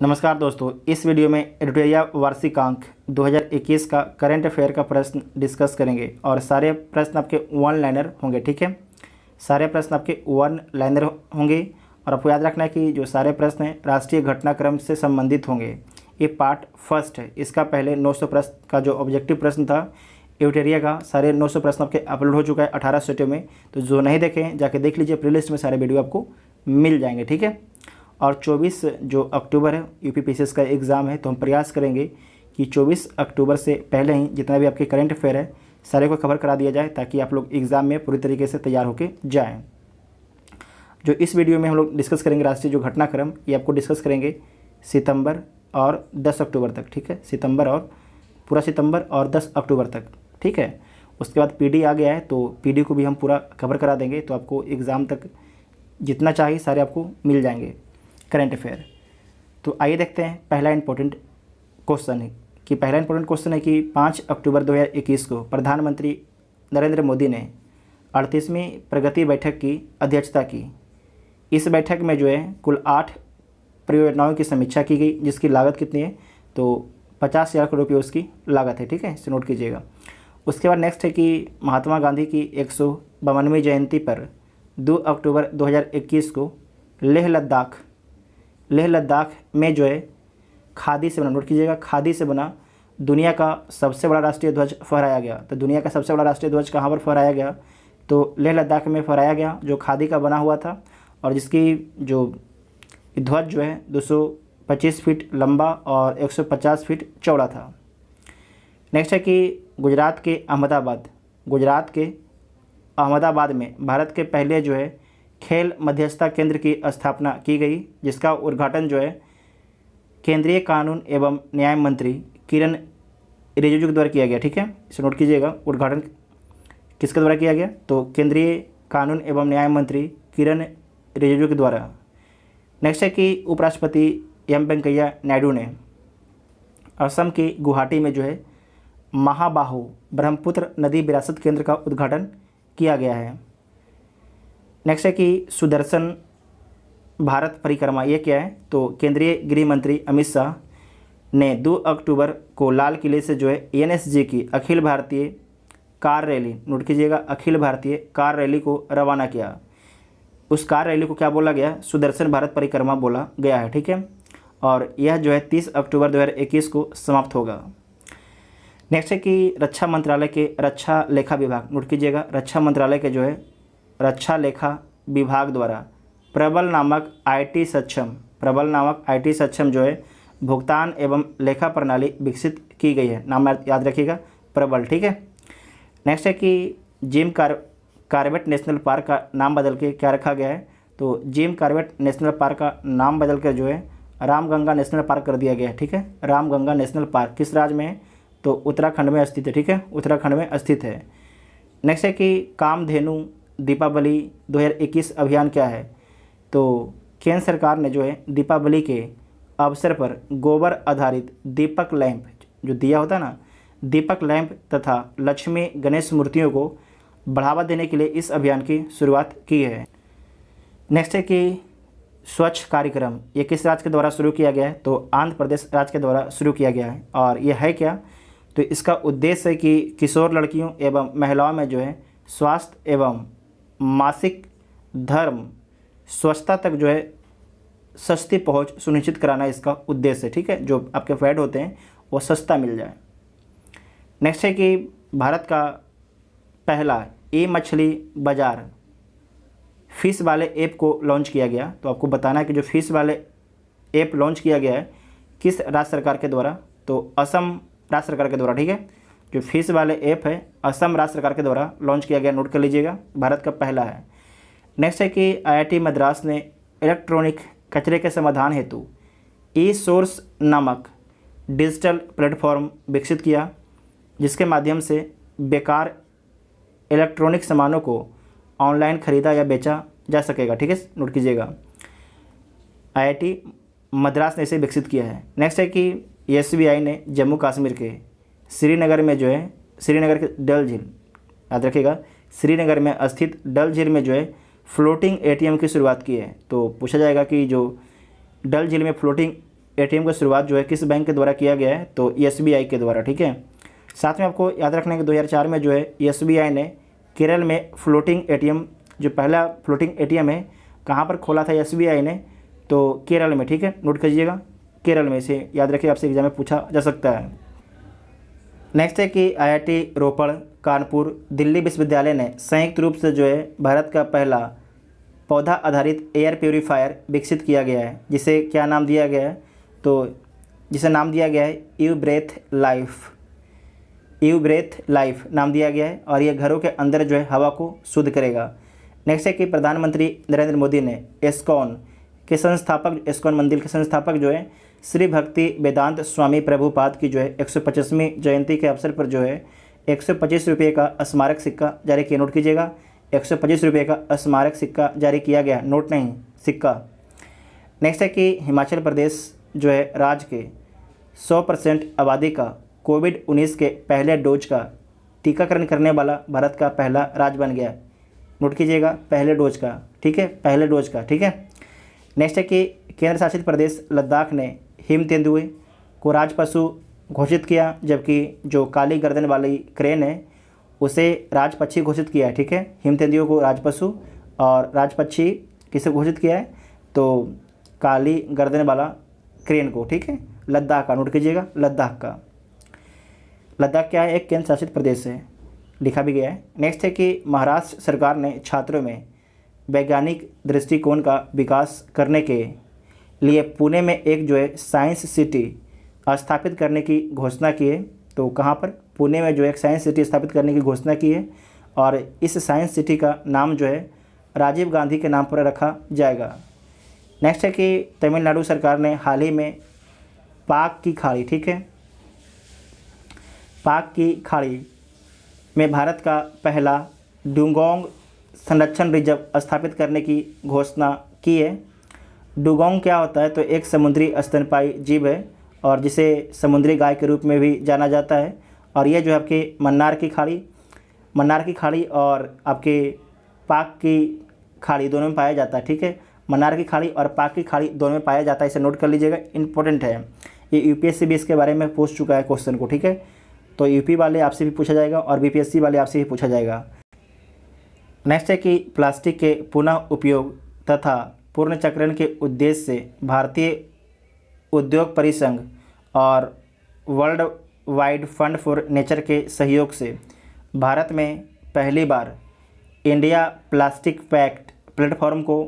नमस्कार दोस्तों, इस वीडियो में एडिटोरिया वार्षिकांक 2021 का करंट अफेयर का प्रश्न डिस्कस करेंगे और सारे प्रश्न आपके वन लाइनर होंगे। ठीक है, सारे प्रश्न आपके वन लाइनर होंगे और आपको याद रखना है कि जो सारे प्रश्न हैं राष्ट्रीय घटनाक्रम से संबंधित होंगे। ये पार्ट फर्स्ट है। इसका पहले 900 प्रश्न का जो ऑब्जेक्टिव प्रश्न था एडिटोरिया का, सारे 900 प्रश्न आपके अपलोड हो चुका है 18 स्टेटों में। तो जो नहीं देखें जाके देख लीजिए, प्लेलिस्ट में सारे वीडियो आपको मिल जाएंगे। ठीक है, और 24 जो अक्टूबर है यूपीपीसीएस का एग्ज़ाम है, तो हम प्रयास करेंगे कि 24 अक्टूबर से पहले ही जितना भी आपके करंट अफेयर है सारे को कवर करा दिया जाए, ताकि आप लोग एग्ज़ाम में पूरी तरीके से तैयार होकर जाएं। जो इस वीडियो में हम लोग डिस्कस करेंगे राष्ट्रीय जो घटनाक्रम, ये आपको डिस्कस करेंगे सितंबर और 10 अक्टूबर तक। ठीक है, सितंबर और पूरा सितंबर और 10 अक्टूबर तक। ठीक है, उसके बाद पीडी आ गया है, तो पीडी को भी हम पूरा कवर करा देंगे, तो आपको एग्ज़ाम तक जितना चाहिए सारे आपको मिल जाएंगे करंट अफेयर। तो आइए देखते हैं पहला इंपॉर्टेंट क्वेश्चन है कि 5 अक्टूबर 2021 को प्रधानमंत्री नरेंद्र मोदी ने 38वीं प्रगति बैठक की अध्यक्षता की। इस बैठक में जो है कुल 8 परियोजनाओं की समीक्षा की गई, जिसकी लागत कितनी है तो 50,000 करोड़ रुपये उसकी लागत है। ठीक है, इसे नोट कीजिएगा। उसके बाद नेक्स्ट है कि महात्मा गांधी की 152वीं जयंती पर 2 अक्टूबर 2021 को लेह लद्दाख में जो है खादी से बना, नोट कीजिएगा, खादी से बना दुनिया का सबसे बड़ा राष्ट्रीय ध्वज फहराया गया। तो दुनिया का सबसे बड़ा राष्ट्रीय ध्वज कहाँ पर फहराया गया तो लेह लद्दाख में फहराया गया, जो खादी का बना हुआ था और जिसकी जो ध्वज जो है 225 फीट लंबा और 150 फीट चौड़ा था। नेक्स्ट है कि गुजरात के अहमदाबाद में भारत के पहले जो है खेल मध्यस्थता केंद्र की स्थापना की गई, जिसका उद्घाटन जो है केंद्रीय कानून एवं न्याय मंत्री किरण रिजिजू के द्वारा किया गया। ठीक है, इसे नोट कीजिएगा, उद्घाटन किसके द्वारा किया गया तो केंद्रीय कानून एवं न्याय मंत्री किरण रिजिजू के द्वारा। नेक्स्ट है कि उपराष्ट्रपति एम वेंकैया नायडू ने असम के गुवाहाटी में जो है महाबाहु ब्रह्मपुत्र नदी विरासत केंद्र का उद्घाटन किया गया है। नेक्स्ट है कि सुदर्शन भारत परिक्रमा, ये क्या है तो केंद्रीय गृह मंत्री अमित शाह ने 2 अक्टूबर को लाल किले से जो है एनएसजी की Akhil Bharatiya car rally, note कीजिएगा, अखिल भारतीय कार रैली को रवाना किया। उस कार रैली को क्या बोला गया, सुदर्शन भारत परिक्रमा बोला गया है। ठीक है, और यह जो है 30 अक्टूबर 2021 को समाप्त होगा। नेक्स्ट है कि रक्षा मंत्रालय के रक्षा लेखा विभाग, नोट कीजिएगा, रक्षा मंत्रालय के जो है रक्षा लेखा विभाग द्वारा प्रबल नामक आईटी सक्षम जो है भुगतान एवं लेखा प्रणाली विकसित की गई है। नाम याद रखिएगा, प्रबल। ठीक है, नेक्स्ट है कि जिम कॉर्बेट नेशनल पार्क का नाम बदल के क्या रखा गया है तो जिम कॉर्बेट नेशनल पार्क का नाम बदल कर जो है रामगंगा नेशनल पार्क कर दिया गया है। ठीक है, रामगंगा नेशनल पार्क किस राज्य में है तो उत्तराखंड में स्थित है। ठीक है, उत्तराखंड में स्थित है। नेक्स्ट है कि कामधेनु दीपावली 2021 अभियान क्या है तो केंद्र सरकार ने जो है दीपावली के अवसर पर गोबर आधारित दीपक लैंप, जो दिया होता है ना, दीपक लैंप तथा लक्ष्मी गणेश मूर्तियों को बढ़ावा देने के लिए इस अभियान की शुरुआत की है। नेक्स्ट है कि स्वच्छ कार्यक्रम, ये किस राज्य के द्वारा शुरू किया गया है तो आंध्र प्रदेश राज्य के द्वारा शुरू किया गया है। और यह है क्या तो इसका उद्देश्य है कि किशोर लड़कियों एवं महिलाओं में जो है स्वास्थ्य एवं मासिक धर्म स्वच्छता तक जो है सस्ती पहुंच सुनिश्चित कराना इसका उद्देश्य है। ठीक है, जो आपके पैड होते हैं वो सस्ता मिल जाए। नेक्स्ट है कि भारत का पहला मछली बाज़ार फिश वाले ऐप को लॉन्च किया गया। तो आपको बताना है कि जो फिश वाले ऐप लॉन्च किया गया है किस राज्य सरकार के द्वारा तो असम राज्य सरकार के द्वारा। ठीक है, जो फिश वाले ऐप है असम राज्य सरकार के द्वारा लॉन्च किया गया, नोट कर लीजिएगा, भारत का पहला है। नेक्स्ट है कि आईआईटी मद्रास ने इलेक्ट्रॉनिक कचरे के समाधान हेतु ई सोर्स नामक डिजिटल प्लेटफॉर्म विकसित किया, जिसके माध्यम से बेकार इलेक्ट्रॉनिक सामानों को ऑनलाइन खरीदा या बेचा जा सकेगा। ठीक है, नोट कीजिएगा, आईआईटी मद्रास ने इसे विकसित किया है। नेक्स्ट है कि एसबीआई ने जम्मू कश्मीर के श्रीनगर में जो है श्रीनगर के डल झील, याद रखिएगा, श्रीनगर में स्थित डल झील में जो है फ्लोटिंग एटीएम की शुरुआत की है। तो पूछा जाएगा कि जो डल झील में फ्लोटिंग एटीएम का शुरुआत जो है किस बैंक के द्वारा किया गया है, तो एसबीआई के द्वारा। ठीक है, साथ में आपको याद रखना है कि 2004 में जो है एसबीआई ने केरल में फ्लोटिंग एटीएम, जो पहला फ्लोटिंग एटीएम है, कहाँ पर खोला था एसबीआई ने, तो केरल में। ठीक है, नोट कीजिएगा, केरल में, इसे याद रखिए, आपसे एग्जाम में पूछा जा सकता है। नेक्स्ट है कि आईआईटी रोपड़, कानपुर, दिल्ली विश्वविद्यालय ने संयुक्त रूप से जो है भारत का पहला पौधा आधारित एयर प्योरीफायर विकसित किया गया है, जिसे क्या नाम दिया गया है, तो जिसे नाम दिया गया है you breath life, you breath life नाम दिया गया है, और ये घरों के अंदर जो है हवा को शुद्ध करेगा। नेक्स्ट है कि प्रधानमंत्री नरेंद्र मोदी ने इस्कॉन के संस्थापक, इस्कॉन मंदिर के संस्थापक जो है श्री भक्ति वेदांत स्वामी प्रभुपाद की जो है 125वीं जयंती के अवसर पर जो है 125 रुपये का स्मारक सिक्का जारी किया। नोट कीजिएगा, 125 रुपये का स्मारक सिक्का जारी किया गया, नोट नहीं, सिक्का। नेक्स्ट है कि हिमाचल प्रदेश जो है राज्य के 100% आबादी का कोविड-19 के पहले डोज का टीकाकरण करने वाला भारत का पहला राज्य बन गया। नोट कीजिएगा, पहले डोज का। ठीक है, पहले डोज का। ठीक है, नेक्स्ट है कि केंद्र शासित प्रदेश लद्दाख ने हिम तेंदुए को राजपशु घोषित किया, जबकि जो काली गर्दन वाली क्रेन है उसे राजपक्षी घोषित किया है। ठीक है, हिम तेंदुओं को राजपशु और राजपक्षी किसे घोषित किया है, तो काली गर्दन वाला क्रेन को। ठीक है, लद्दाख का, नोट कीजिएगा, लद्दाख का। लद्दाख क्या है, एक केंद्र शासित प्रदेश है, लिखा भी गया है। नेक्स्ट है कि महाराष्ट्र सरकार ने छात्रों में वैज्ञानिक दृष्टिकोण का विकास करने के लिए पुणे में एक जो है साइंस सिटी स्थापित करने की घोषणा की है। तो कहाँ पर, पुणे में जो है एक साइंस सिटी स्थापित करने की घोषणा की है, और इस साइंस सिटी का नाम जो है राजीव गांधी के नाम पर रखा जाएगा। नेक्स्ट है कि तमिलनाडु सरकार ने हाल ही में पाक की खाड़ी, ठीक है, पाक की खाड़ी में भारत का पहला डुगोंग संरक्षण रिजर्व स्थापित करने की घोषणा की है। डुगोंग क्या होता है, तो एक समुद्री स्तनपायी जीव है, और जिसे समुद्री गाय के रूप में भी जाना जाता है, और यह जो है आपके मन्नार की खाड़ी और आपके पाक की खाड़ी दोनों में पाया जाता है। ठीक है, मन्नार की खाड़ी और पाक की खाड़ी दोनों में पाया जाता है, इसे नोट कर लीजिएगा, इंपॉर्टेंट है। ये यूपीएससी भी इसके बारे में पूछ चुका है क्वेश्चन को। ठीक है, तो यूपी वाले आपसे भी पूछा जाएगा और बीपीएससी वाले आपसे भी पूछा जाएगा। नेक्स्ट है कि प्लास्टिक के पुनः उपयोग तथा पुनर्चक्रण के उद्देश्य से भारतीय उद्योग परिसंघ और world wide fund for nature के सहयोग से भारत में पहली बार इंडिया प्लास्टिक पैक्ट प्लेटफॉर्म को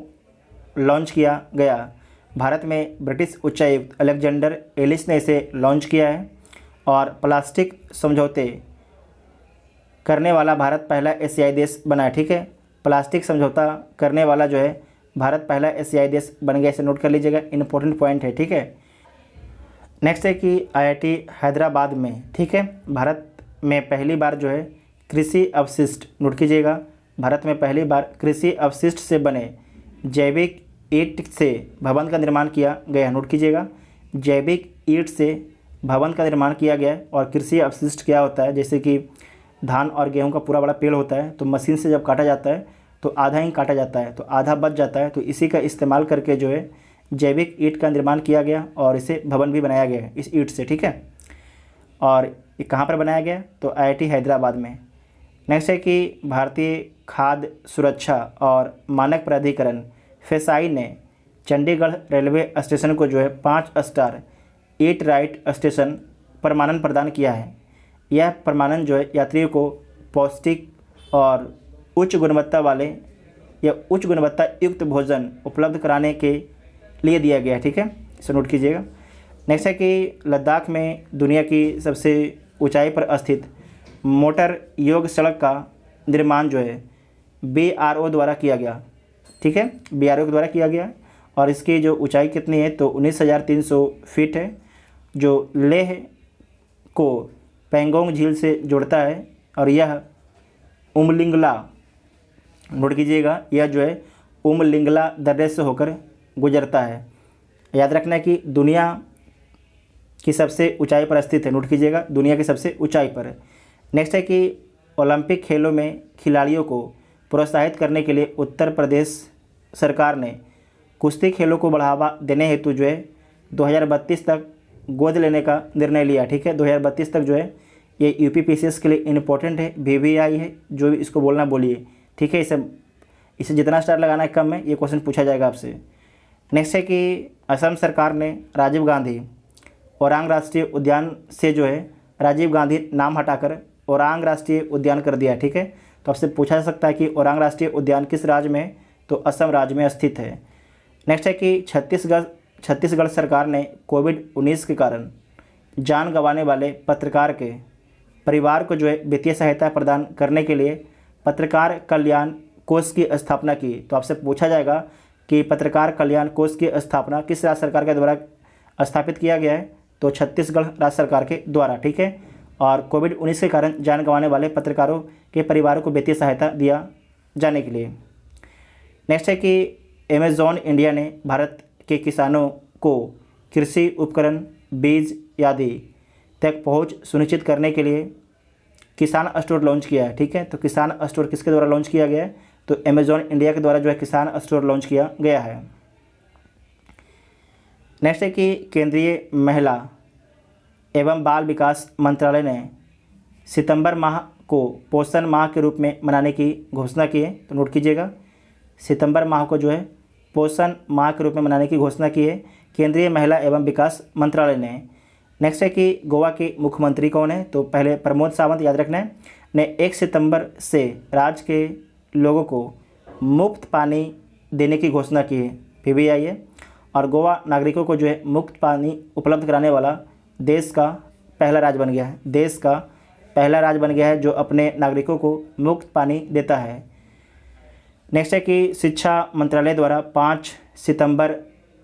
लॉन्च किया गया। भारत में ब्रिटिश उच्चायुक्त अलेक्जेंडर एलिस ने इसे लॉन्च किया है, और प्लास्टिक समझौते करने वाला भारत पहला एशियाई देश बना है। ठीक है, प्लास्टिक समझौता करने वाला जो है भारत पहला एशियाई देश बन गया, इसे नोट कर लीजिएगा, इंपॉर्टेंट पॉइंट है। ठीक है, नेक्स्ट है कि आईआईटी हैदराबाद में, ठीक है, भारत में पहली बार जो है कृषि अवशिष्ट, नोट कीजिएगा, भारत में पहली बार कृषि अवशिष्ट से बने जैविक ईंट से भवन का निर्माण किया गया। नोट कीजिएगा, जैविक ईंट से भवन का निर्माण किया गया। और कृषि अवशिष्ट क्या होता है, जैसे कि धान और गेहूं का पूरा बड़ा पेड़ होता है, तो मशीन से जब काटा जाता है तो आधा ही काटा जाता है, तो आधा बच जाता है, तो इसी का इस्तेमाल करके जो है जैविक ईंट का निर्माण किया गया, और इसे भवन भी बनाया गया है इस ईंट से। ठीक है, और ये कहाँ पर बनाया गया, तो आईआईटी हैदराबाद में। नेक्स्ट है कि भारतीय खाद्य सुरक्षा और मानक प्राधिकरण फेसाई ने चंडीगढ़ रेलवे स्टेशन को जो है 5 स्टार ईट राइट स्टेशन प्रमाणन प्रदान किया है। यह प्रमाणन जो है यात्रियों को पौष्टिक और उच्च गुणवत्ता वाले या उच्च गुणवत्ता युक्त भोजन उपलब्ध कराने के लिए दिया गया है। ठीक है, इसे नोट कीजिएगा। नेक्स्ट है कि लद्दाख में दुनिया की सबसे ऊंचाई पर स्थित मोटर योग सड़क का निर्माण जो है बीआरओ द्वारा किया गया। ठीक है, बीआरओ के द्वारा किया गया, और इसकी जो ऊंचाई कितनी है, तो 19,300 फीट है, जो लेह को पेंगोंग झील से जोड़ता है, और यह उमलिंगला, नोट कीजिएगा, यह जो है उमलिंगला दर्रे से होकर गुजरता है। याद रखना है कि दुनिया की सबसे ऊंचाई पर स्थित है, नोट कीजिएगा, दुनिया की सबसे ऊंचाई पर है। नेक्स्ट है कि ओलंपिक खेलों में खिलाड़ियों को प्रोत्साहित करने के लिए उत्तर प्रदेश सरकार ने कुश्ती खेलों को बढ़ावा देने हेतु जो है 2032 तक गोद लेने का निर्णय लिया। ठीक है, 2032 तक जो है ये यूपीपीसीएस के लिए इम्पोर्टेंट है, वीवीआई है, जो भी इसको बोलना बोलिए। ठीक है, इसे जितना स्टार लगाना है कम है, ये क्वेश्चन पूछा जाएगा आपसे। नेक्स्ट है कि असम सरकार ने राजीव गांधी ओरांग राष्ट्रीय उद्यान से जो है राजीव गांधी नाम हटाकर ओरांग राष्ट्रीय उद्यान कर दिया। ठीक है, तो आपसे पूछा जा सकता है कि ओरांग राष्ट्रीय उद्यान किस राज्य में है, तो असम राज्य में स्थित है। नेक्स्ट है कि छत्तीसगढ़ सरकार ने कोविड-19 के कारण जान गंवाने वाले पत्रकार के परिवार को जो है वित्तीय सहायता प्रदान करने के लिए पत्रकार कल्याण कोष की स्थापना की। तो आपसे पूछा जाएगा कि पत्रकार कल्याण कोष की स्थापना किस राज्य सरकार के द्वारा स्थापित किया गया है, तो छत्तीसगढ़ राज्य सरकार के द्वारा। ठीक है, और कोविड-19 के कारण जान गंवाने वाले पत्रकारों के परिवारों को वित्तीय सहायता दिया जाने के लिए। नेक्स्ट है कि अमेज़ॉन इंडिया ने भारत के किसानों को कृषि उपकरण, बीज आदि तक पहुंच सुनिश्चित करने के लिए किसान स्टोर लॉन्च किया है। ठीक है, तो किसान स्टोर किसके द्वारा लॉन्च किया गया है, तो अमेज़ॉन इंडिया के द्वारा जो है किसान स्टोर लॉन्च किया गया है। नेक्स्ट है कि केंद्रीय महिला एवं बाल विकास मंत्रालय ने सितंबर माह को पोषण माह के रूप में मनाने की घोषणा की है। तो नोट कीजिएगा, सितंबर माह को जो है पोषण माह के रूप में मनाने की घोषणा की है केंद्रीय महिला एवं विकास मंत्रालय ने। नेक्स्ट है कि गोवा के मुख्यमंत्री कौन है, तो पहले प्रमोद सावंत, याद रखना है, ने 1 सितंबर से राज्य के लोगों को मुफ्त पानी देने की घोषणा की है, पीबीआई है। और गोवा नागरिकों को जो है मुफ्त पानी उपलब्ध कराने वाला देश का पहला राज्य बन गया है, देश का पहला राज्य बन गया है जो अपने नागरिकों को मुफ्त पानी देता है। नेक्स्ट है कि शिक्षा मंत्रालय द्वारा 5 सितंबर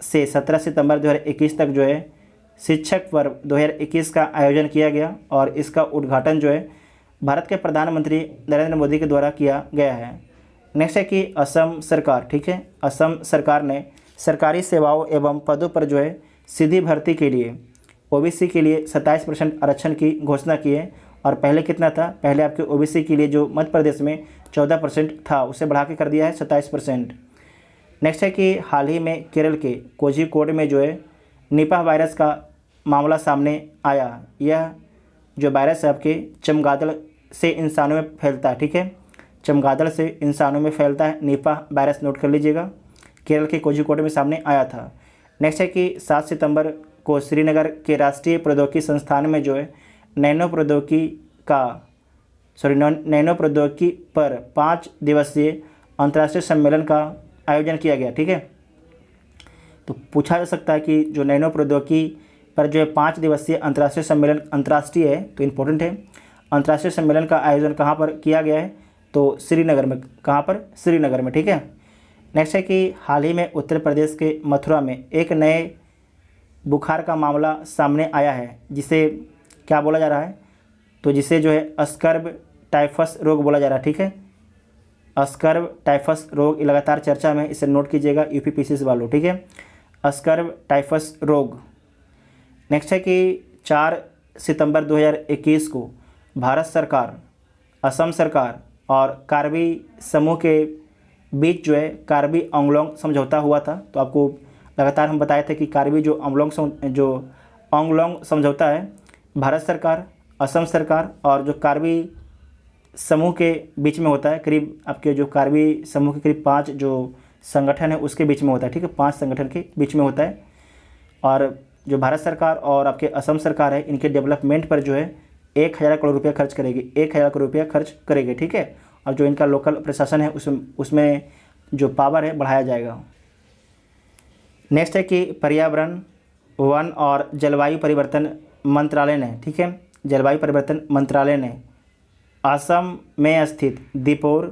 से 17 सितंबर 2021 तक जो है शिक्षक पर्व 2021 का आयोजन किया गया और इसका उद्घाटन जो है भारत के प्रधानमंत्री नरेंद्र मोदी के द्वारा किया गया है। नेक्स्ट है कि असम सरकार। ठीक है, असम सरकार ने सरकारी सेवाओं एवं पदों पर जो है सीधी भर्ती के लिए ओबीसी के लिए 27% आरक्षण की घोषणा की है। और पहले कितना था, पहले आपके ओबीसी के लिए जो मध्य प्रदेश में 14% था, उसे बढ़ा के कर दिया है 27%। नेक्स्ट है कि हाल ही में केरल के कोझिकोड में जो है निपाह वायरस का मामला सामने आया। यह जो वायरस है आपके चमगादड़ से इंसानों में फैलता है। ठीक है, चमगादड़ से इंसानों में फैलता है निपाह वायरस, नोट कर लीजिएगा, केरल के कोझिकोड में सामने आया था। नेक्स्ट है कि 7 सितंबर को श्रीनगर के राष्ट्रीय प्रौद्योगिकी संस्थान में जो है नैनो प्रौद्योगिकी पर 5 दिवसीय अंतर्राष्ट्रीय सम्मेलन का आयोजन किया गया। ठीक है, तो पूछा जा सकता है कि जो नैनो प्रौद्योगिकी पर जो है 5 दिवसीय अंतर्राष्ट्रीय सम्मेलन, अंतर्राष्ट्रीय है तो इम्पोर्टेंट है, अंतर्राष्ट्रीय सम्मेलन का आयोजन कहाँ पर किया गया है, तो श्रीनगर में। कहाँ पर, श्रीनगर में। ठीक है, नेक्स्ट है कि हाल ही में उत्तर प्रदेश के मथुरा में एक नए बुखार का मामला सामने आया है, जिसे क्या बोला जा रहा है, तो जिसे जो है स्कर्ब टाइफस रोग बोला जा रहा है। ठीक है, स्कर्ब टाइफस रोग लगातार चर्चा में, इसे नोट कीजिएगा यूपीपीसीएस वालों। ठीक है, स्कर्ब टाइफस रोग। नेक्स्ट है कि 4 सितंबर 2021 को भारत सरकार, असम सरकार और कार्बी समूह के बीच जो है कार्बी आंगलोंग समझौता हुआ था। तो आपको लगातार हम बताए थे कि कार्बी जो आंगलोंग समझौता है, भारत सरकार, असम सरकार और जो कार्बी समूह के बीच में होता है। करीब आपके जो कार्बी समूह के करीब 5 जो संगठन है उसके बीच में होता है। ठीक है, 5 संगठन के बीच में होता है। और जो भारत सरकार और आपके असम सरकार है, इनके डेवलपमेंट पर जो है 1000 करोड़ रुपया खर्च करेगी, 1000 करोड़ रुपया खर्च करेगी। ठीक है, और जो इनका लोकल प्रशासन है उसमें जो पावर है बढ़ाया जाएगा। नेक्स्ट है कि पर्यावरण, वन और जलवायु परिवर्तन मंत्रालय ने, ठीक है, जलवायु परिवर्तन मंत्रालय ने असम में स्थित दीपोर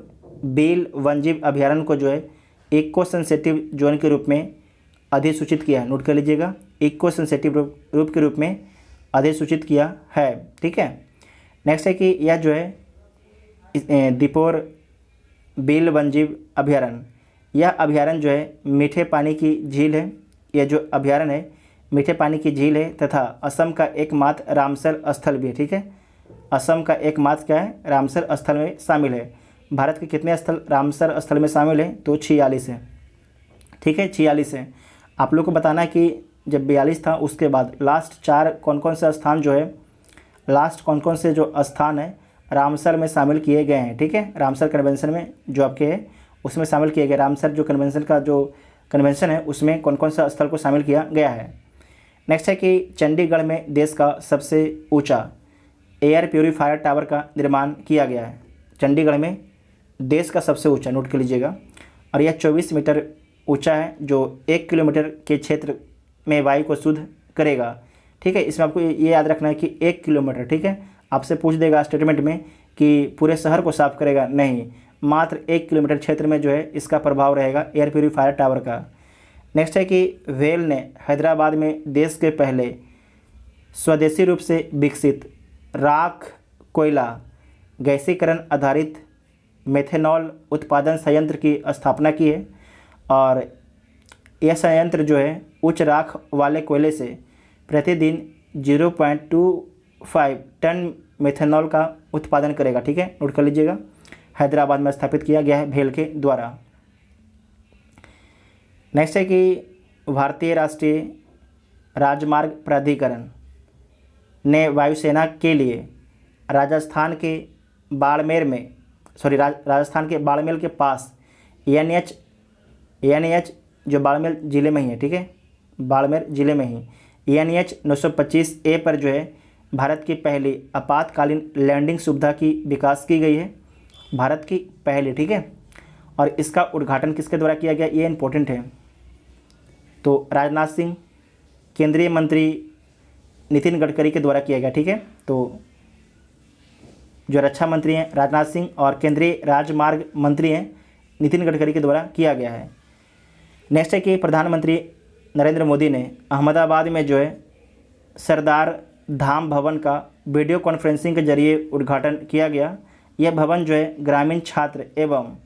बील वन्यजीव अभयारण्य को जो है इको सेंसिटिव जोन के रूप में अधिसूचित किया है। नोट कर लीजिएगा, इको सेंसिटिव रूप के रूप में अधिसूचित किया है। ठीक है, नेक्स्ट है कि यह जो है दीपोर बील वन्यजीव अभयारण्य, यह अभयारण्य जो है मीठे पानी की झील है। यह जो अभयारण्य है मीठे पानी की झील है तथा असम का एकमात्र रामसर स्थल भी है। ठीक है, असम का एकमात्र क्या है, रामसर स्थल में शामिल है। भारत के कितने स्थल रामसर स्थल में शामिल है, तो 46 है। ठीक है, 46 है। आप लोग को बताना है कि जब 42 था उसके बाद लास्ट 4 कौन कौन से स्थान जो है, लास्ट कौन कौन से जो स्थान है रामसर में शामिल किए गए हैं। ठीक है, रामसर कन्वेंशन में जो आपके है उसमें शामिल किए गए, रामसर जो कन्वेंशन का जो कन्वेंशन है उसमें कौन कौन सा स्थल को शामिल किया गया है। नेक्स्ट है कि चंडीगढ़ में देश का सबसे ऊंचा एयर प्योरीफायर टावर का निर्माण किया गया है। चंडीगढ़ में देश का सबसे ऊंचा, नोट कर लीजिएगा, और यह 24 मीटर ऊंचा है जो 1 किलोमीटर के क्षेत्र में वायु को शुद्ध करेगा। ठीक है, इसमें आपको ये याद रखना है कि 1 किलोमीटर, ठीक है, आपसे पूछ देगा स्टेटमेंट में कि पूरे शहर को साफ करेगा, नहीं, मात्र 1 किलोमीटर क्षेत्र में जो है इसका प्रभाव रहेगा एयर प्योरीफायर टावर का। नेक्स्ट है कि वेल ने हैदराबाद में देश के पहले स्वदेशी रूप से विकसित राख कोयला गैसीकरण आधारित मेथेनॉल उत्पादन संयंत्र की स्थापना की है, और यह संयंत्र जो है उच्च राख वाले कोयले से प्रतिदिन 0.25 टन मेथेनॉल का उत्पादन करेगा। ठीक है, नोट कर लीजिएगा, हैदराबाद में स्थापित किया गया है भेल के द्वारा। नेक्स्ट है कि भारतीय राष्ट्रीय राजमार्ग प्राधिकरण ने वायुसेना के लिए राजस्थान के बाड़मेर में राजस्थान के बाड़मेर के पास एनएच जो बाड़मेर ज़िले में ही है, ठीक है, बाड़मेर ज़िले में ही एनएच 925A पर जो है भारत की पहली आपातकालीन लैंडिंग सुविधा की विकास की गई है, भारत की पहली। ठीक है, और इसका उद्घाटन किसके द्वारा किया गया, ये इंपॉर्टेंट है, तो राजनाथ सिंह, केंद्रीय मंत्री नितिन गडकरी के द्वारा किया गया। ठीक है, तो जो रक्षा मंत्री हैं राजनाथ सिंह और केंद्रीय राजमार्ग मंत्री हैं नितिन गडकरी के द्वारा किया गया है। नेक्स्ट है कि प्रधानमंत्री नरेंद्र मोदी ने अहमदाबाद में जो है सरदार धाम भवन का वीडियो कॉन्फ्रेंसिंग के जरिए उद्घाटन किया गया। यह भवन जो है ग्रामीण छात्र एवं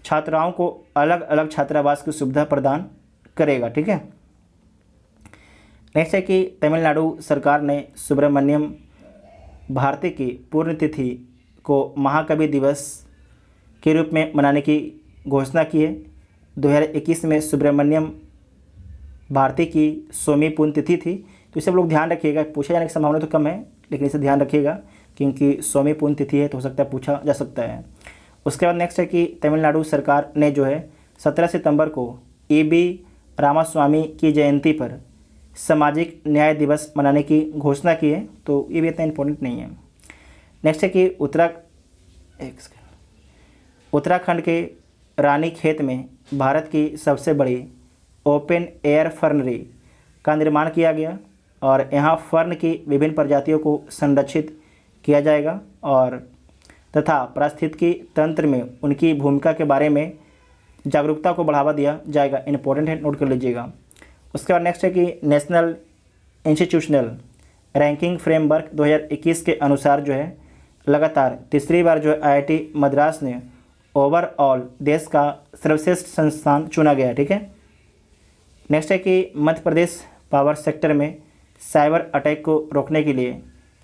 छात्राओं को अलग अलग छात्रावास की सुविधा प्रदान करेगा। ठीक है, नेक्स्ट है कि तमिलनाडु सरकार ने सुब्रमण्यम भारती की पुण्यतिथि को महाकवि दिवस के रूप में मनाने की घोषणा की है। 2021 में सुब्रमण्यम भारती की 100वीं पुण्यतिथि थी, तो इसे आप लोग ध्यान रखिएगा, पूछे जाने की संभावना तो कम है लेकिन इसे ध्यान रखिएगा क्योंकि 100वीं पुण्यतिथि है तो हो सकता है पूछा जा सकता है। उसके बाद नेक्स्ट है कि तमिलनाडु सरकार ने जो है 17 सितंबर को EB रामास्वामी की जयंती पर सामाजिक न्याय दिवस मनाने की घोषणा की है, तो ये भी इतना इम्पोर्टेंट नहीं है। नेक्स्ट है कि उत्तराखंड के रानीखेत में भारत की सबसे बड़ी ओपन एयर फर्नरी का निर्माण किया गया और यहाँ फर्न की विभिन्न प्रजातियों को संरक्षित किया जाएगा और तथा पारिस्थितिकी तंत्र में उनकी भूमिका के बारे में जागरूकता को बढ़ावा दिया जाएगा। इम्पोर्टेंट है, नोट कर लीजिएगा। उसके बाद नेक्स्ट है कि नेशनल इंस्टीट्यूशनल रैंकिंग फ्रेमवर्क 2021 के अनुसार जो है लगातार तीसरी बार जो है IIT मद्रास ने ओवरऑल देश का सर्वश्रेष्ठ संस्थान चुना गया। ठीक है, नेक्स्ट है कि मध्य प्रदेश पावर सेक्टर में साइबर अटैक को रोकने के लिए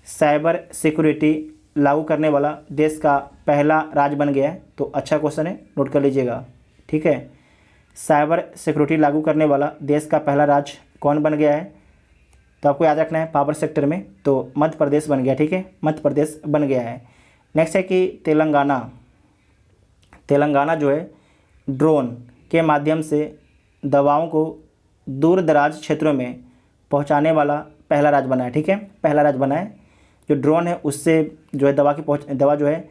साइबर सिक्योरिटी लागू करने वाला देश का पहला राज्य बन गया है, तो अच्छा क्वेश्चन है, नोट कर लीजिएगा। ठीक है, साइबर सिक्योरिटी लागू करने वाला देश का पहला राज्य कौन बन गया है, तो आपको याद रखना है पावर सेक्टर में, तो मध्य प्रदेश बन गया। ठीक है, मध्य प्रदेश बन गया है। नेक्स्ट है कि तेलंगाना जो है ड्रोन के माध्यम से दवाओं को दूर दराज क्षेत्रों में पहुंचाने वाला पहला राज्य बना है। ठीक है, पहला राज्य बना है, जो ड्रोन है उससे जो है दवा जो है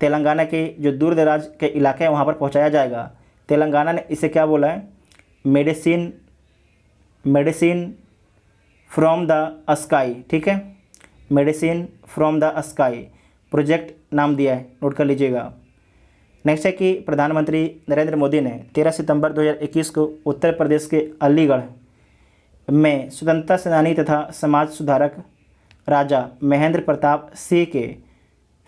तेलंगाना के जो दूर दराज के इलाके हैं वहाँ पर पहुँचाया जाएगा। तेलंगाना ने इसे क्या बोला है, मेडिसिन फ्रॉम द स्काई। ठीक है, medicine from the sky project नाम दिया है, नोट कर लीजिएगा। नेक्स्ट है कि प्रधानमंत्री नरेंद्र मोदी ने 13 सितंबर 2021 को उत्तर प्रदेश के अलीगढ़ में स्वतंत्रता सेनानी तथा समाज सुधारक राजा महेंद्र प्रताप सिंह के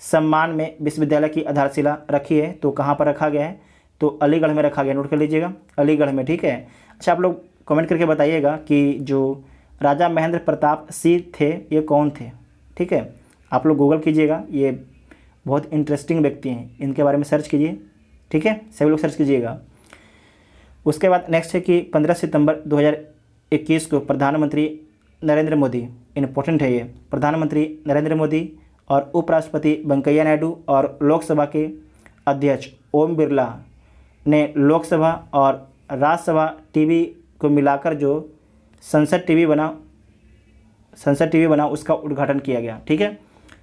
सम्मान में विश्वविद्यालय की आधारशिला रखी है, तो कहाँ पर रखा गया है, तो अलीगढ़ में रखा गया, नोट कर लीजिएगा, अलीगढ़ में। ठीक है, अच्छा आप लोग कमेंट करके बताइएगा कि जो राजा महेंद्र प्रताप सिंह थे ये कौन थे। ठीक है, आप लोग गूगल कीजिएगा, ये बहुत इंटरेस्टिंग व्यक्ति हैं, इनके बारे में सर्च कीजिए। ठीक है, सभी लोग सर्च कीजिएगा। उसके बाद नेक्स्ट है कि 15 सितंबर 2021 को प्रधानमंत्री नरेंद्र मोदी, इम्पोर्टेंट है ये, प्रधानमंत्री नरेंद्र मोदी और उपराष्ट्रपति वेंकैया नायडू और लोकसभा के अध्यक्ष ओम बिरला ने लोकसभा और राज्यसभा टीवी को मिलाकर जो संसद टीवी बना उसका उद्घाटन किया गया। ठीक है,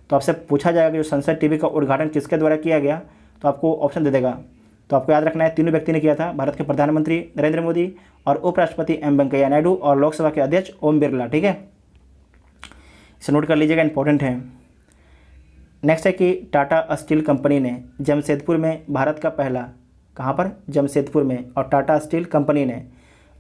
तो आपसे पूछा जाएगा कि जो संसद टीवी का उद्घाटन किसके द्वारा किया गया, तो आपको ऑप्शन दे देगा। तो आपको याद रखना है तीनों व्यक्ति ने किया था, भारत के प्रधानमंत्री नरेंद्र मोदी और उपराष्ट्रपति एम वेंकैया नायडू और लोकसभा के अध्यक्ष ओम बिरला। ठीक है, इसे नोट कर लीजिएगा, इंपॉर्टेंट है। नेक्स्ट है कि टाटा स्टील कंपनी ने जमशेदपुर में भारत का पहला, कहाँ पर, जमशेदपुर में, और टाटा स्टील कंपनी ने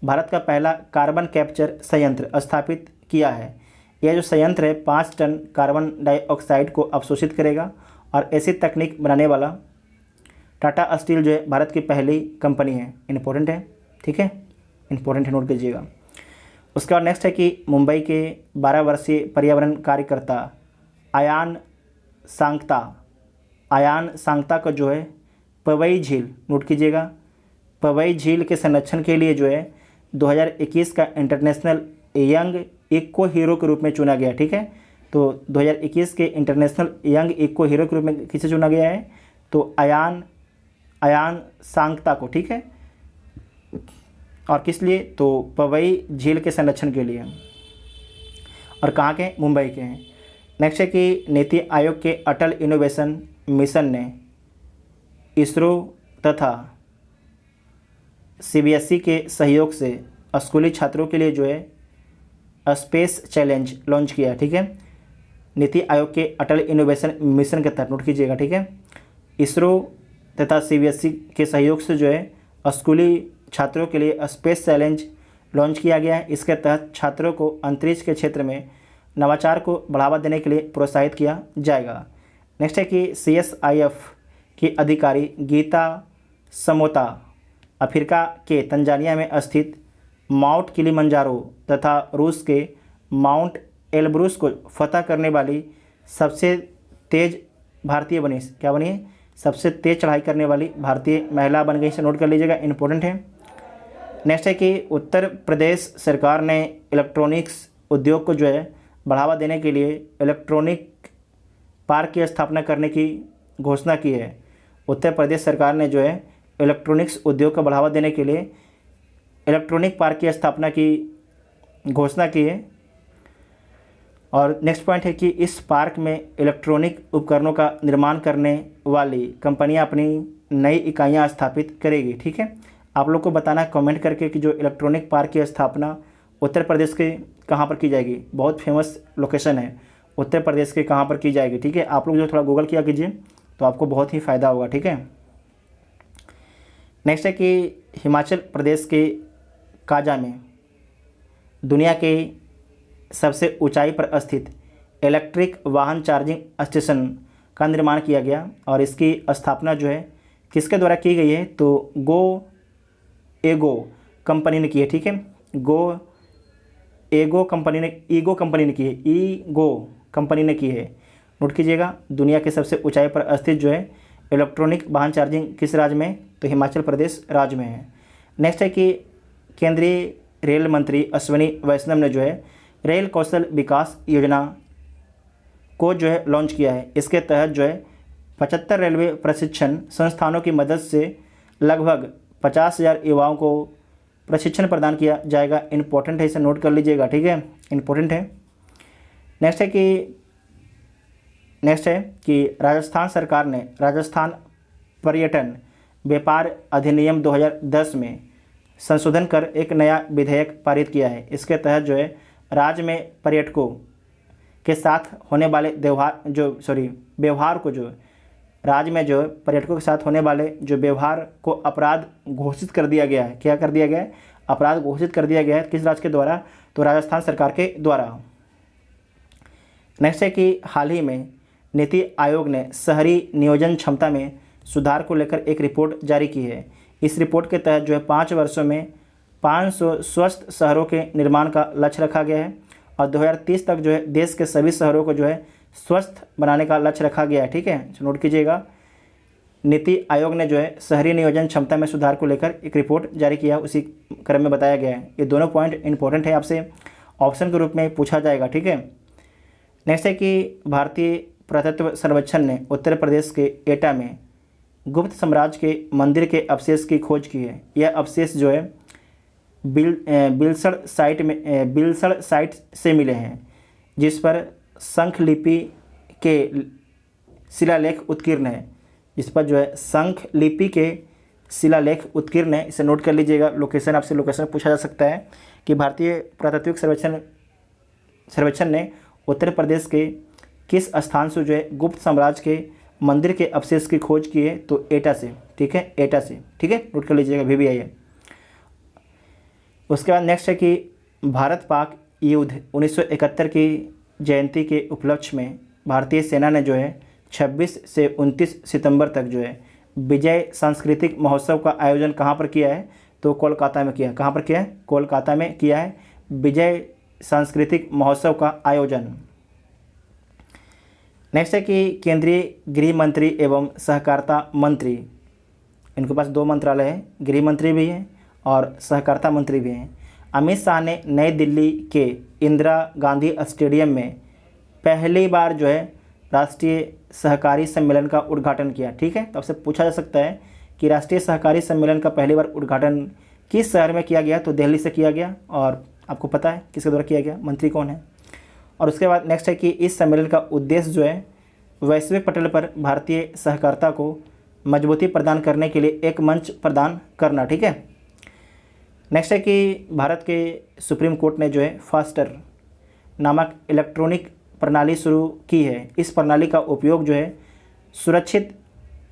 भारत का पहला कार्बन कैप्चर संयंत्र स्थापित किया है। यह जो संयंत्र है 5 टन कार्बन डाइऑक्साइड को अवशोषित करेगा और ऐसी तकनीक बनाने वाला टाटा स्टील जो है भारत की पहली कंपनी है। इंपॉर्टेंट है, ठीक है, इंपॉर्टेंट है, नोट कीजिएगा। उसके बाद नेक्स्ट है कि मुंबई के 12 वर्षीय पर्यावरण कार्यकर्ता आयान सांगता का जो है पवई झील, नोट कीजिएगा, पवई झील के संरक्षण के लिए जो है 2021 का इंटरनेशनल यंग इको हीरो के रूप में चुना गया। ठीक है, तो 2021 के इंटरनेशनल यंग इको हीरो के रूप में किसे चुना गया है, तो आयान सांगता को। ठीक है, और किस लिए, तो पवई झील के संरक्षण के लिए, और कहाँ के, मुंबई के हैं। नेक्स्ट है कि नीति आयोग के अटल इनोवेशन मिशन ने इसरो तथा सीबीएसई के सहयोग से स्कूली छात्रों के लिए जो है स्पेस चैलेंज लॉन्च किया। ठीक है, नीति आयोग के अटल इनोवेशन मिशन के तहत, नोट कीजिएगा। ठीक है, इसरो तथा सीबीएसई के सहयोग से जो है स्कूली छात्रों के लिए स्पेस चैलेंज लॉन्च किया गया है। इसके तहत छात्रों को अंतरिक्ष के क्षेत्र में नवाचार को बढ़ावा देने के लिए प्रोत्साहित किया जाएगा। नेक्स्ट है कि CSIF की अधिकारी गीता समोता अफ्रीका के तंजानिया में स्थित माउंट किलिमंजारो तथा रूस के माउंट एल्ब्रूस को फतह करने वाली सबसे तेज भारतीय बनी। क्या बनी है, सबसे तेज चढ़ाई करने वाली भारतीय महिला बन गई। इसे नोट कर लीजिएगा, इंपॉर्टेंट है। नेक्स्ट है कि उत्तर प्रदेश सरकार ने इलेक्ट्रॉनिक्स उद्योग को जो है बढ़ावा देने के लिए इलेक्ट्रॉनिक पार्क की स्थापना करने की घोषणा की है। उत्तर प्रदेश सरकार ने जो है इलेक्ट्रॉनिक्स उद्योग को बढ़ावा देने के लिए इलेक्ट्रॉनिक पार्क की स्थापना की घोषणा की है। और नेक्स्ट पॉइंट है कि इस पार्क में इलेक्ट्रॉनिक उपकरणों का निर्माण करने वाली कंपनियां अपनी नई इकाइयां स्थापित करेगी। ठीक है, आप लोग को बताना कमेंट करके कि जो इलेक्ट्रॉनिक पार्क की स्थापना उत्तर प्रदेश के कहाँ पर की जाएगी। बहुत फेमस लोकेशन है, उत्तर प्रदेश के कहाँ पर की जाएगी। ठीक है, आप लोग जो थोड़ा गूगल किया कीजिए तो आपको बहुत ही फ़ायदा होगा। ठीक है, नेक्स्ट है कि हिमाचल प्रदेश के काजा में दुनिया के सबसे ऊंचाई पर स्थित इलेक्ट्रिक वाहन चार्जिंग स्टेशन का निर्माण किया गया और इसकी स्थापना जो है किसके द्वारा की गई है, तो ईगो कंपनी ने की है। ठीक है, ईगो कंपनी ने की है। नोट कीजिएगा, दुनिया के सबसे ऊंचाई पर स्थित जो है इलेक्ट्रॉनिक वाहन चार्जिंग किस राज्य में, तो हिमाचल प्रदेश राज्य में है। नेक्स्ट है कि केंद्रीय रेल मंत्री अश्विनी वैष्णव ने जो है रेल कौशल विकास योजना को जो है लॉन्च किया है। इसके तहत जो है 75 रेलवे प्रशिक्षण संस्थानों की मदद से लगभग 50,000 युवाओं को प्रशिक्षण प्रदान किया जाएगा। इम्पोर्टेंट है, इसे नोट कर लीजिएगा। ठीक है, इम्पोर्टेंट है। नेक्स्ट है कि राजस्थान सरकार ने राजस्थान पर्यटन व्यापार अधिनियम 2010 में संशोधन कर एक नया विधेयक पारित किया है। इसके तहत जो है राज्य में पर्यटकों के साथ होने वाले व्यवहार को जो राज्य में जो पर्यटकों के साथ होने वाले जो व्यवहार को अपराध घोषित कर दिया गया है। क्या कर दिया गया है, अपराध घोषित कर दिया गया है। किस राज्य के द्वारा, तो राजस्थान सरकार के द्वारा। नेक्स्ट है कि हाल ही में नीति आयोग ने शहरी नियोजन क्षमता में सुधार को लेकर एक रिपोर्ट जारी की है। इस रिपोर्ट के तहत जो है 5 वर्षों में 500 स्वस्थ शहरों के निर्माण का लक्ष्य रखा गया है और 2030 तक जो है देश के सभी शहरों को जो है स्वस्थ बनाने का लक्ष्य रखा गया है। ठीक है, नोट कीजिएगा। नीति आयोग ने जो है शहरी नियोजन क्षमता में सुधार को लेकर एक रिपोर्ट जारी किया, उसी क्रम में बताया गया है। ये दोनों पॉइंट इंपॉर्टेंट है, आपसे ऑप्शन के रूप में पूछा जाएगा, ठीक है। नेक्स्ट है कि भारतीय पुरातत्व सर्वेक्षण ने उत्तर प्रदेश के एटा में गुप्त साम्राज्य के मंदिर के अवशेष की खोज की है। यह अवशेष जो है बिलसड़ साइट से मिले हैं, जिस पर शंख लिपि के शिलालेख उत्कीर्ण है, जिस पर जो है शंख लिपि के शिलालेख उत्कीर्ण है। इसे नोट कर लीजिएगा। लोकेशन, आपसे लोकेशन पूछा जा सकता है कि भारतीय पुरातात्विक सर्वेक्षण ने उत्तर प्रदेश के किस स्थान से जो है गुप्त साम्राज्य के मंदिर के अवशेष की खोज की है, तो एटा से, ठीक है, एटा से, ठीक है, नोट कर लीजिएगा, भी आई है। उसके बाद नेक्स्ट है कि भारत पाक युद्ध 1971 की जयंती के उपलक्ष्य में भारतीय सेना ने जो है 26 से 29 सितंबर तक जो है विजय सांस्कृतिक महोत्सव का आयोजन कहाँ पर किया है, तो कोलकाता में किया है। कहाँ पर किया है? कोलकाता में किया है विजय सांस्कृतिक महोत्सव का आयोजन। नेक्स्ट है कि केंद्रीय गृह मंत्री एवं सहकारिता मंत्री, इनके पास दो मंत्रालय है, गृह मंत्री भी हैं और सहकारिता मंत्री भी हैं। अमित शाह ने नई दिल्ली के इंदिरा गांधी स्टेडियम में पहली बार जो है राष्ट्रीय सहकारी सम्मेलन का उद्घाटन किया, ठीक है। तो आपसे पूछा जा सकता है कि राष्ट्रीय सहकारी सम्मेलन का पहली बार उद्घाटन किस शहर में किया गया, तो दिल्ली से किया गया, और आपको पता है किसके द्वारा किया गया, मंत्री कौन है। और उसके बाद नेक्स्ट है कि इस सम्मेलन का उद्देश्य जो है वैश्विक पटल पर भारतीय सहकारिता को मजबूती प्रदान करने के लिए एक मंच प्रदान करना, ठीक है। नेक्स्ट है कि भारत के सुप्रीम कोर्ट ने जो है फास्टर नामक इलेक्ट्रॉनिक प्रणाली शुरू की है। इस प्रणाली का उपयोग जो है सुरक्षित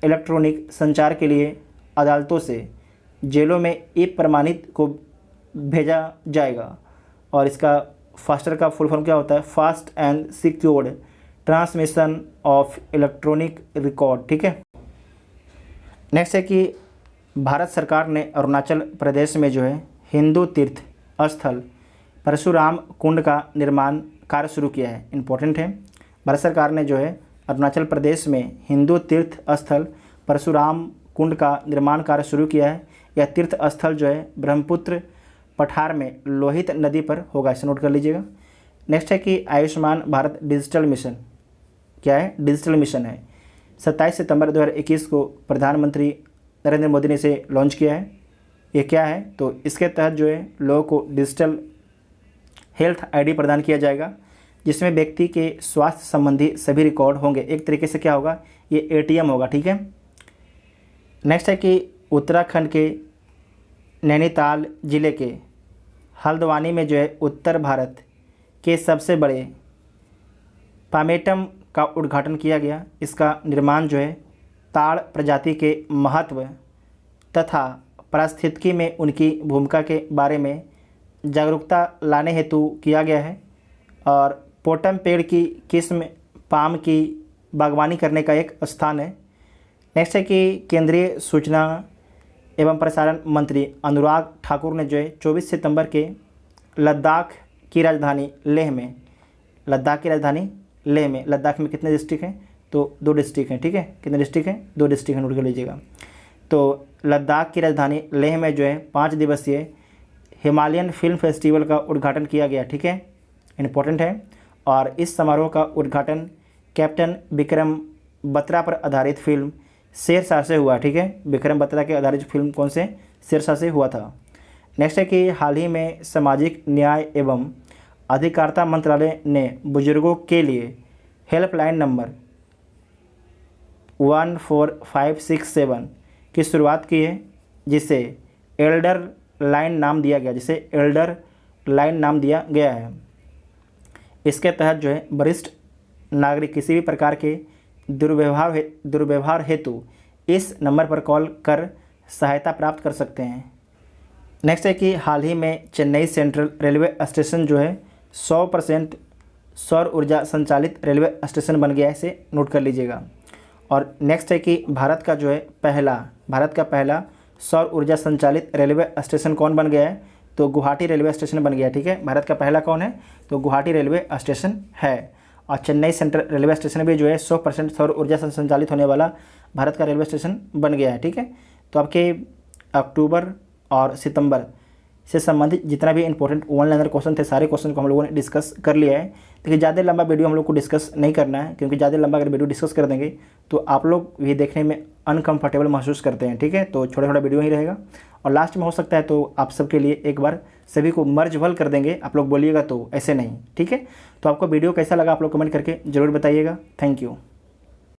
इलेक्ट्रॉनिक संचार के लिए अदालतों से जेलों में ई प्रमाणित को भेजा जाएगा। और इसका फास्टर का फुल फॉर्म क्या होता है? Fast and secured transmission of electronic record, ठीक है। नेक्स्ट है कि भारत सरकार ने अरुणाचल प्रदेश में जो है हिंदू तीर्थ स्थल परशुराम कुंड का निर्माण कार्य शुरू किया है। इम्पोर्टेंट है, भारत सरकार ने जो है अरुणाचल प्रदेश में हिंदू तीर्थ स्थल परशुराम कुंड का निर्माण कार्य शुरू किया है। यह तीर्थ स्थल जो है ब्रह्मपुत्र पठार में लोहित नदी पर होगा, इसे नोट कर लीजिएगा। नेक्स्ट है कि आयुष्मान भारत डिजिटल मिशन क्या है? डिजिटल मिशन है। 27 सितंबर 2021 को प्रधानमंत्री नरेंद्र मोदी ने इसे लॉन्च किया है। ये क्या है? तो इसके तहत जो है लोगों को डिजिटल हेल्थ आईडी प्रदान किया जाएगा, जिसमें व्यक्ति के स्वास्थ्य संबंधी सभी रिकॉर्ड होंगे। एक तरीके से क्या होगा? ये एटीएम होगा, ठीक है। नेक्स्ट है कि उत्तराखंड के नैनीताल जिले के हल्द्वानी में जो है उत्तर भारत के सबसे बड़े पामेटम का उद्घाटन किया गया। इसका निर्माण जो है ताड़ प्रजाति के महत्व तथा पारिस्थितिकी में उनकी भूमिका के बारे में जागरूकता लाने हेतु किया गया है। और पोटम पेड़ की किस्म पाम की बागवानी करने का एक स्थान है। नेक्स्ट है कि केंद्रीय सूचना एवं प्रसारण मंत्री अनुराग ठाकुर ने जो है 24 सितंबर के लद्दाख की राजधानी लेह में, लद्दाख में कितने डिस्ट्रिक्ट हैं? तो 2 डिस्ट्रिक्ट हैं, ठीक है। कितने डिस्ट्रिक्ट हैं? 2 डिस्ट्रिक्ट हैं, नोट कर लीजिएगा। तो लद्दाख की राजधानी लेह में जो है 5 दिवसीय हिमालयन फिल्म फेस्टिवल का उद्घाटन किया गया, ठीक है, इम्पोर्टेंट है। और इस समारोह का उद्घाटन कैप्टन विक्रम बत्रा पर आधारित फिल्म शेरशाह से हुआ, ठीक है। विक्रम बत्रा के आधारित फिल्म कौन से? शेरशाह से हुआ था। नेक्स्ट है कि हाल ही में सामाजिक न्याय एवं अधिकारिता मंत्रालय ने बुजुर्गों के लिए हेल्पलाइन नंबर 14567 की शुरुआत की है, जिसे एल्डर लाइन नाम दिया गया है। इसके तहत जो है वरिष्ठ नागरिक किसी भी प्रकार के दुर्व्यवहार हेतु इस नंबर पर कॉल कर सहायता प्राप्त कर सकते हैं। नेक्स्ट है कि हाल ही में चेन्नई सेंट्रल रेलवे स्टेशन जो है 100% सौर ऊर्जा संचालित रेलवे स्टेशन बन गया है, इसे नोट कर लीजिएगा। और नेक्स्ट है कि भारत का पहला सौर ऊर्जा संचालित रेलवे स्टेशन कौन बन गया है? तो गुवाहाटी रेलवे स्टेशन बन गया है, ठीक है। भारत का पहला कौन है? तो गुवाहाटी रेलवे स्टेशन है। और चेन्नई सेंट्रल रेलवे स्टेशन भी जो है 100% सौर ऊर्जा से संचालित होने वाला भारत का रेलवे स्टेशन बन गया है। ठीक है, तो आपके अक्टूबर और सितंबर से संबंधित जितना भी इंपॉर्टेंट वन लाइनर क्वेश्चन थे सारे क्वेश्चन को हम लोगों ने डिस्कस कर लिया है। देखिए ज़्यादा लंबा वीडियो हम लोग को डिस्कस नहीं करना है, क्योंकि ज़्यादा लंबा अगर वीडियो डिस्कस कर देंगे तो आप लोग भी देखने में अनकंफर्टेबल महसूस करते हैं। ठीक है, तो छोटा छोटा वीडियो ही रहेगा और लास्ट में हो सकता है तो आप सबके लिए एक बार सभी को मर्ज भल कर देंगे, आप लोग बोलिएगा तो ऐसे नहीं। ठीक है, तो आपको वीडियो कैसा लगा आप लोग कमेंट करके ज़रूर बताइएगा। Thank you.